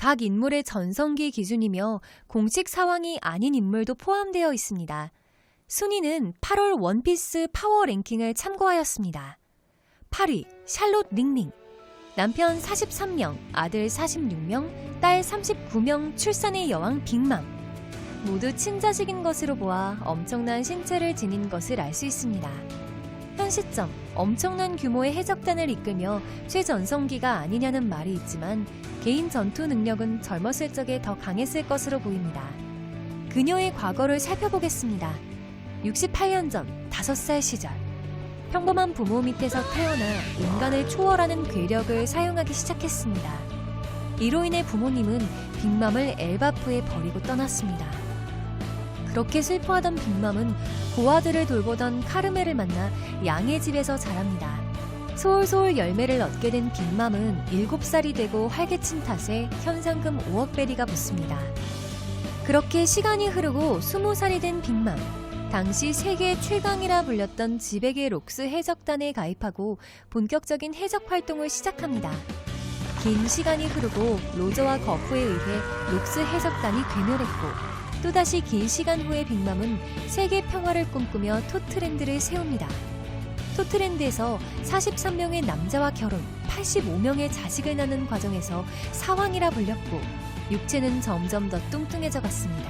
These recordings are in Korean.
각 인물의 전성기 기준이며 공식 사왕이 아닌 인물도 포함되어 있습니다. 순위는 8월 원피스 파워 랭킹을 참고하였습니다. 8위 샬롯 링링. 남편 43명, 아들 46명, 딸 39명 출산의 여왕 빅맘. 모두 친자식인 것으로 보아 엄청난 신체를 지닌 것을 알 수 있습니다. 현 시점 엄청난 규모의 해적단을 이끌며 최전성기가 아니냐는 말이 있지만 개인 전투 능력은 젊었을 적에 더 강했을 것으로 보입니다. 그녀의 과거를 살펴보겠습니다. 68년 전 5살 시절 평범한 부모 밑에서 태어나 인간을 초월하는 괴력을 사용하기 시작했습니다. 이로 인해 부모님은 빅맘을 엘바프에 버리고 떠났습니다. 그렇게 슬퍼하던 빅맘은 고아들을 돌보던 카르멜을 만나 양의 집에서 자랍니다. 소홀소홀 열매를 얻게 된 빅맘은 7살이 되고 활개친 탓에 현상금 5억 베리가 붙습니다. 그렇게 시간이 흐르고 20살이 된 빅맘. 당시 세계 최강이라 불렸던 지베게 록스 해적단에 가입하고 본격적인 해적 활동을 시작합니다. 긴 시간이 흐르고 로저와 거프에 의해 록스 해적단이 괴멸했고 또다시 긴 시간 후에 빅맘은 세계 평화를 꿈꾸며 토트랜드를 세웁니다. 토트랜드에서 43명의 남자와 결혼, 85명의 자식을 낳는 과정에서 사왕이라 불렸고 육체는 점점 더 뚱뚱해져 갔습니다.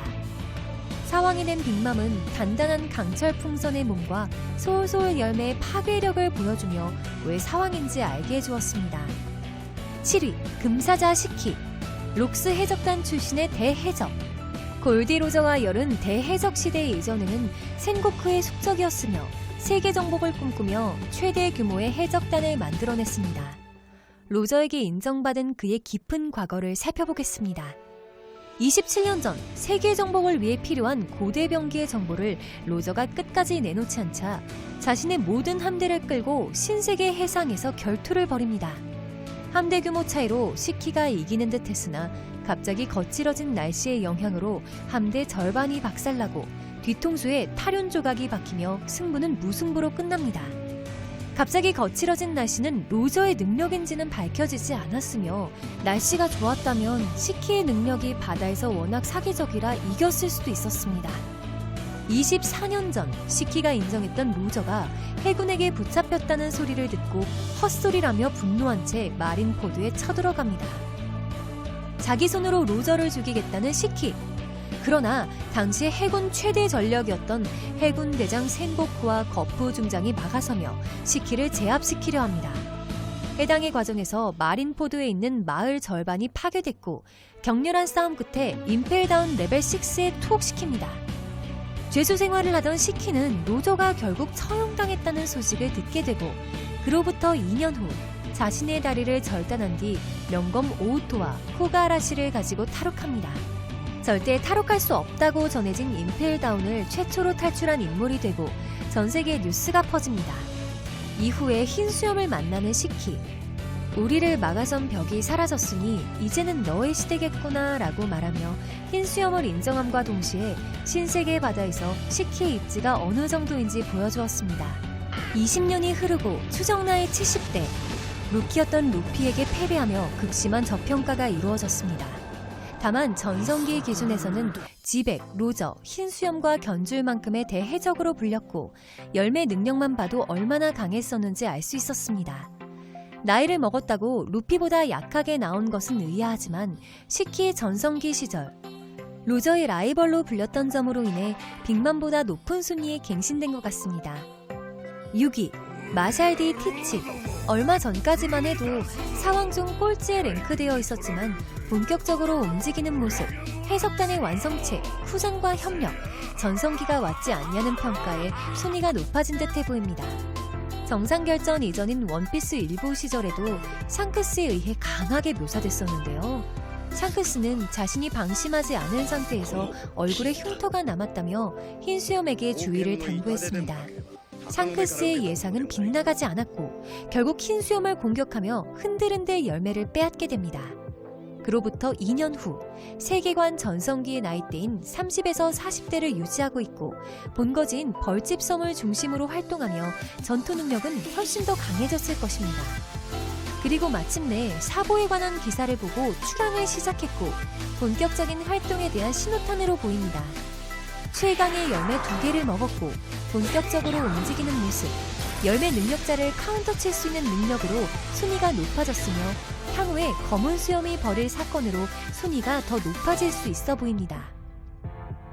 사왕이 된 빅맘은 단단한 강철 풍선의 몸과 소울소울 열매의 파괴력을 보여주며 왜 사왕인지 알게 해주었습니다. 7위 금사자 시키. 록스 해적단 출신의 대해적. 골디 로저와 열은 대해적 시대 이전에는 센고쿠의 숙적이었으며 세계 정복을 꿈꾸며 최대 규모의 해적단을 만들어냈습니다. 로저에게 인정받은 그의 깊은 과거를 살펴보겠습니다. 27년 전 세계 정복을 위해 필요한 고대 병기의 정보를 로저가 끝까지 내놓지 않자 자신의 모든 함대를 끌고 신세계 해상에서 결투를 벌입니다. 함대 규모 차이로 시키가 이기는 듯 했으나 갑자기 거칠어진 날씨의 영향으로 함대 절반이 박살나고 뒤통수에 탈윤 조각이 박히며 승부는 무승부로 끝납니다. 갑자기 거칠어진 날씨는 로저의 능력인지는 밝혀지지 않았으며 날씨가 좋았다면 시키의 능력이 바다에서 워낙 사기적이라 이겼을 수도 있었습니다. 24년 전 시키가 인정했던 로저가 해군에게 붙잡혔다는 소리를 듣고 헛소리라며 분노한 채 마린포드에 쳐들어갑니다. 자기 손으로 로저를 죽이겠다는 시키. 그러나 당시 해군 최대 전력이었던 해군 대장 센고쿠와 거프 중장이 막아서며 시키를 제압시키려 합니다. 해당의 과정에서 마린포드에 있는 마을 절반이 파괴됐고 격렬한 싸움 끝에 임펠다운 레벨 6에 투옥시킵니다. 죄수 생활을 하던 시키는 로저가 결국 처형당했다는 소식을 듣게 되고 그로부터 2년 후 자신의 다리를 절단한 뒤 명검 오우토와 후가라시를 가지고 탈옥합니다. 절대 탈옥할 수 없다고 전해진 임펠다운을 최초로 탈출한 인물이 되고 전 세계에 뉴스가 퍼집니다. 이후에 흰 수염을 만나는 시키. 우리를 막아선 벽이 사라졌으니 이제는 너의 시대겠구나 라고 말하며 흰 수염을 인정함과 동시에 신세계 바다에서 시키의 입지가 어느 정도인지 보여주었습니다. 20년이 흐르고 추정 나이 70대. 루키였던 루피에게 패배하며 극심한 저평가가 이루어졌습니다. 다만 전성기 기준에서는 지백, 로저, 흰수염과 견줄만큼의 대해적으로 불렸고 열매 능력만 봐도 얼마나 강했었는지 알 수 있었습니다. 나이를 먹었다고 루피보다 약하게 나온 것은 의아하지만 시키의 전성기 시절 로저의 라이벌로 불렸던 점으로 인해 빅맘보다 높은 순위에 갱신된 것 같습니다. 6위 마샬디 티치. 얼마 전까지만 해도 사왕 중 꼴찌에 랭크되어 있었지만 본격적으로 움직이는 모습, 해석단의 완성체, 후전과 협력, 전성기가 왔지 않냐는 평가에 순위가 높아진 듯해 보입니다. 정상결전 이전인 원피스 일부 시절에도 샹크스에 의해 강하게 묘사됐었는데요. 샹크스는 자신이 방심하지 않은 상태에서 얼굴에 흉터가 남았다며 흰수염에게 주의를 당부했습니다. 샹크스의 예상은 빗나가지 않았고 결국 흰수염을 공격하며 흔들흔들 열매를 빼앗게 됩니다. 그로부터 2년 후 세계관 전성기의 나이대인 30에서 40대를 유지하고 있고 본거지인 벌집섬을 중심으로 활동하며 전투 능력은 훨씬 더 강해졌을 것입니다. 그리고 마침내 사보에 관한 기사를 보고 출항을 시작했고 본격적인 활동에 대한 신호탄으로 보입니다. 최강의 열매 2개를 먹었고 본격적으로 움직이는 모습, 열매 능력자를 카운터 칠 수 있는 능력으로 순위가 높아졌으며 향후에 검은 수염이 벌일 사건으로 순위가 더 높아질 수 있어 보입니다.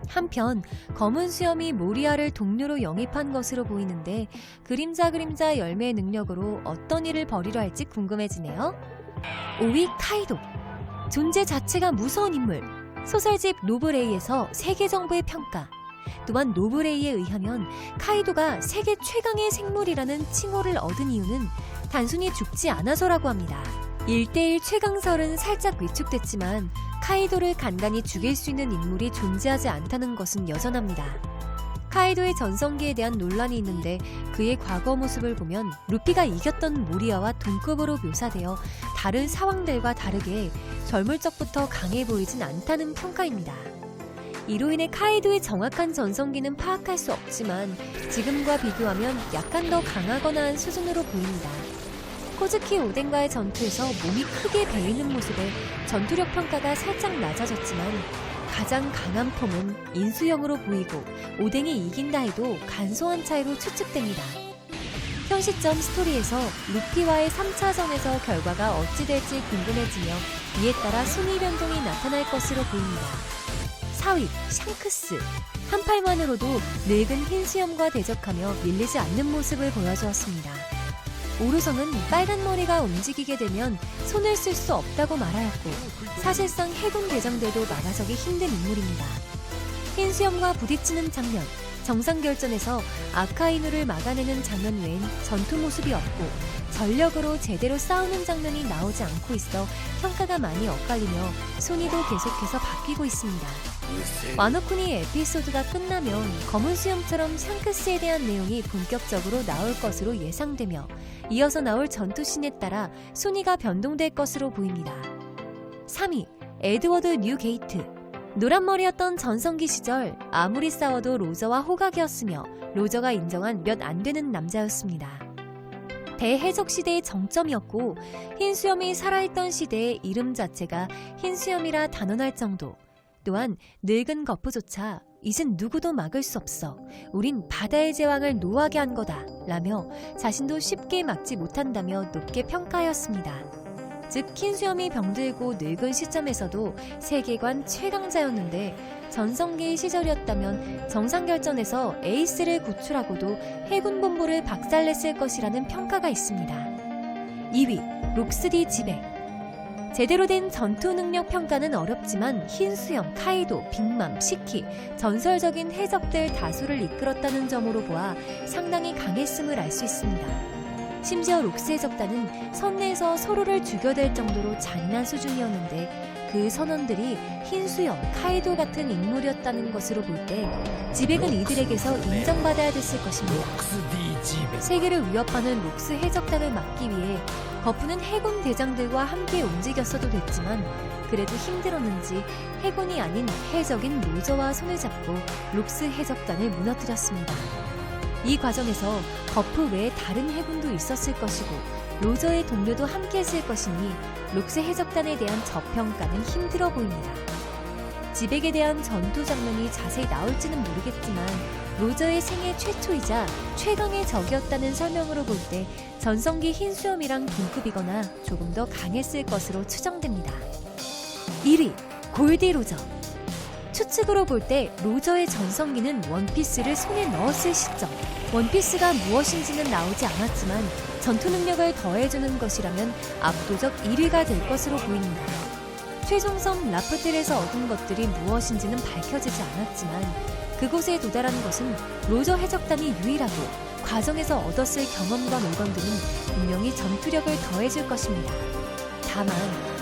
한편 검은 수염이 모리아를 동료로 영입한 것으로 보이는데 그림자 열매의 능력으로 어떤 일을 벌이려 할지 궁금해지네요. 5위 카이도. 존재 자체가 무서운 인물. 소설집 노브레이에서 세계 정부의 평가. 또한 노브레이에 의하면 카이도가 세계 최강의 생물이라는 칭호를 얻은 이유는 단순히 죽지 않아서라고 합니다. 1대1 최강설은 살짝 위축됐지만 카이도를 간단히 죽일 수 있는 인물이 존재하지 않다는 것은 여전합니다. 카이도의 전성기에 대한 논란이 있는데 그의 과거 모습을 보면 루피가 이겼던 모리아와 동급으로 묘사되어 다른 사왕들과 다르게 젊을 적부터 강해 보이진 않다는 평가입니다. 이로 인해 카이도의 정확한 전성기는 파악할 수 없지만 지금과 비교하면 약간 더 강하거나 한 수준으로 보입니다. 코즈키 오덴과의 전투에서 몸이 크게 베이는 모습에 전투력 평가가 살짝 낮아졌지만 가장 강한 폼은 인수형으로 보이고 오뎅이 이긴다 해도 간소한 차이로 추측됩니다. 현 시점 스토리에서 루피와의 3차전에서 결과가 어찌 될지 궁금해지며 이에 따라 순위 변동이 나타날 것으로 보입니다. 4위 샹크스. 한 팔만으로도 늙은 흰수염과 대적하며 밀리지 않는 모습을 보여주었습니다. 오루성은 빨간 머리가 움직이게 되면 손을 쓸 수 없다고 말하였고 사실상 해군 대장들도 막아서기 힘든 인물입니다. 흰수염과 부딪히는 장면, 정상결전에서 아카이누를 막아내는 장면 외엔 전투 모습이 없고 전력으로 제대로 싸우는 장면이 나오지 않고 있어 평가가 많이 엇갈리며 순위도 계속해서 바뀌고 있습니다. 와노쿠니 에피소드가 끝나면 검은 수염처럼 샹크스에 대한 내용이 본격적으로 나올 것으로 예상되며 이어서 나올 전투씬에 따라 순위가 변동될 것으로 보입니다. 3위 에드워드 뉴게이트. 노란머리였던 전성기 시절 아무리 싸워도 로저와 호각이었으며 로저가 인정한 몇 안 되는 남자였습니다. 대해적 시대의 정점이었고 흰수염이 살아있던 시대의 이름 자체가 흰수염이라 단언할 정도. 또한 늙은 거푸조차 이젠 누구도 막을 수 없어. 우린 바다의 제왕을 노하게 한 거다 라며 자신도 쉽게 막지 못한다며 높게 평가하였습니다. 즉 흰수염이 병들고 늙은 시점에서도 세계관 최강자였는데 전성기 시절이었다면 정상결전에서 에이스를 구출하고도 해군본부를 박살냈을 것이라는 평가가 있습니다. 2위 록스디 지백. 제대로 된 전투 능력 평가는 어렵지만 흰수염, 카이도, 빅맘, 시키, 전설적인 해적들 다수를 이끌었다는 점으로 보아 상당히 강했음을 알 수 있습니다. 심지어 록스 해적단은 선내에서 서로를 죽여댈 정도로 잔인한 수준이었는데 그 선원들이 흰수염, 카이도 같은 인물이었다는 것으로 볼 때 지백은 이들에게서 인정받아야 됐을 것입니다. 세계를 위협하는 록스 해적단을 막기 위해 거푸는 해군 대장들과 함께 움직였어도 됐지만 그래도 힘들었는지 해군이 아닌 해적인 로저와 손을 잡고 록스 해적단을 무너뜨렸습니다. 이 과정에서 거푸 외에 다른 해군도 있었을 것이고 로저의 동료도 함께 했을 것이니 록스 해적단에 대한 저평가는 힘들어 보입니다. 지백에 대한 전투 장면이 자세히 나올지는 모르겠지만 로저의 생애 최초이자 최강의 적이었다는 설명으로 볼 때 전성기 흰수염이랑 동급이거나 조금 더 강했을 것으로 추정됩니다. 1위 골디 로저. 추측으로 볼 때 로저의 전성기는 원피스를 손에 넣었을 시점. 원피스가 무엇인지는 나오지 않았지만 전투 능력을 더해주는 것이라면 압도적 1위가 될 것으로 보입니다. 최종섬 라프텔에서 얻은 것들이 무엇인지는 밝혀지지 않았지만 그곳에 도달한 것은 로저 해적단이 유일하고 과정에서 얻었을 경험과 물건들은 분명히 전투력을 더해줄 것입니다. 다만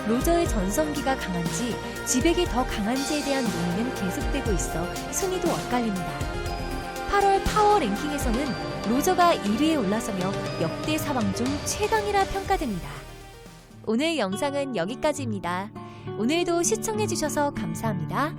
로저의 전성기가 강한지 지백이 더 강한지에 대한 논의는 계속되고 있어 순위도 엇갈립니다. 8월 파워 랭킹에서는 로저가 1위에 올라서며 역대 사왕 중 최강이라 평가됩니다. 오늘 영상은 여기까지입니다. 오늘도 시청해주셔서 감사합니다.